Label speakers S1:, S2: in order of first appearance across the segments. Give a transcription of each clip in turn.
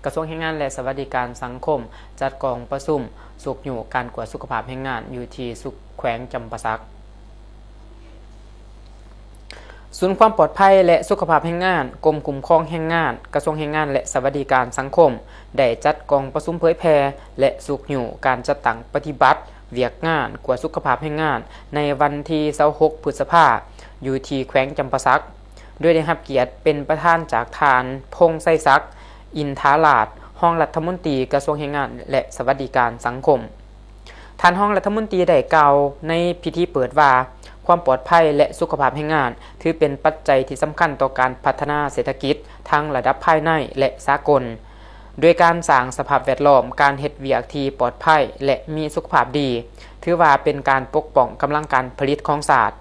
S1: กระทรวงแรงงานและสวัสดิการสังคมจัดกองประชุมสุขอยู่การกวดสุขภาพแรงงานอยู่ที่สุขแขวงจำปาสักศูนย์ความปลอดภัยและสุขภาพแรงงานกรมคุ้มครองแรงงานกระทรวงแรงงานและสวัสดิการสังคมได้จัดกองประชุมเผยแพร่และสุขอยู่การจัดตั้งปฏิบัติเวียกงานกวดสุขภาพแรงงานในวันที่26 พฤษภาคมอยู่ที่แขวงจำปาสักด้วยได้รับเกียรติเป็นประธานจากทานพงษ์ไสศักดิ์อินทาลาดห้องรัฐมนตรีกระทรวงแรงงานและสวัสดิการสังคมท่านห้องรัฐมนตรีได้กล่าวในพิธีเปิดว่าความปลอดภัยและสุขภาพแรงงานถือเป็นปัจจัยที่สำคัญต่อการพัฒนาเศรษฐกิจทั้งระดับภายในและสากลโดยการสร้างสภาพแวดล้อมการเฮ็ดเวียกที่ปลอดภัยและมีสุขภาพดีถือว่าเป็นการปกป้องกำลังการผลิตของชาติ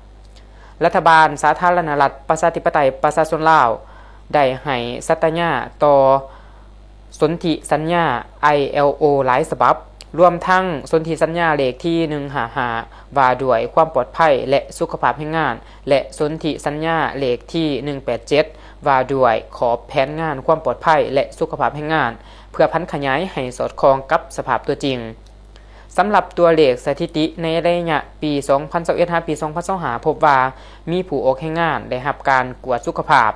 S1: รัฐบาลสาธารณรัฐประชาธิปไตยประชาชนลาวได้ให้สัตญาต่อสนธิสัญญา ILO หลายฉบับรวมทั้งสนธิสัญญาเลขที่155ว่าด้วยความปลอดภัยและสุขภาพแรงงานและสนธิสัญญาเลขที่187ว่าด้วยขอบแผนงานความปลอดภัยและสุขภาพแรงงานเพื่อพันขยายให้สอดคล้องกับสภาพตัวจริงสำหรับตัวเลขสถิติในระยะปี2021 ปี2025พบว่ามีผู้ออกแรงงานได้รับการกวดสุขภาพ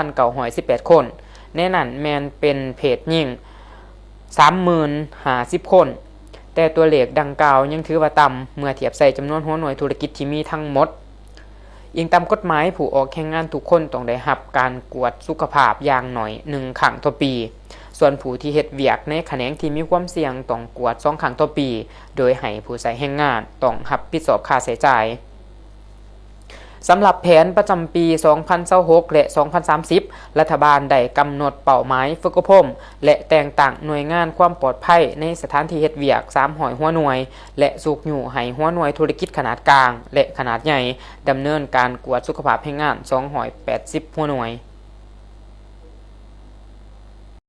S1: 62,918 คนในนั้นแม่นเป็นเพศหญิง30,050 คนแต่ตัวเลขดังกล่าวยังถือว่าต่ำเมื่อเทียบใส่จำนวนหัวหน่วยธุรกิจที่มีทั้งหมดอิงตามกฎหมายผู้ออกแรงงานทุกคนต้องได้รับการกวดสุขภาพอย่างน้อย1ครั้งต่อปีส่วนผู้ที่เฮ็ดเวียกในแขนงที่มีความเสี่ยงต้องกวด2ครั้งต่อปีโดยให้ผู้ใช้แรงงานต้องรับผิดชอบค่าใช้จ่ายสำหรับแผนประจำปี 2026 และ 2030 รัฐบาลได้กำหนดเป้าหมายฝึกอบรมและแต่งตั้งหน่วยงานความปลอดภัยในสถานที่เฮ็ดเวียก300หัวหน่วยและสูกอยู่ให้หัวหน่วยธุรกิจขนาดกลางและขนาดใหญ่ดำเนินการกวดสุขภาพแรงงาน280หัวหน่วย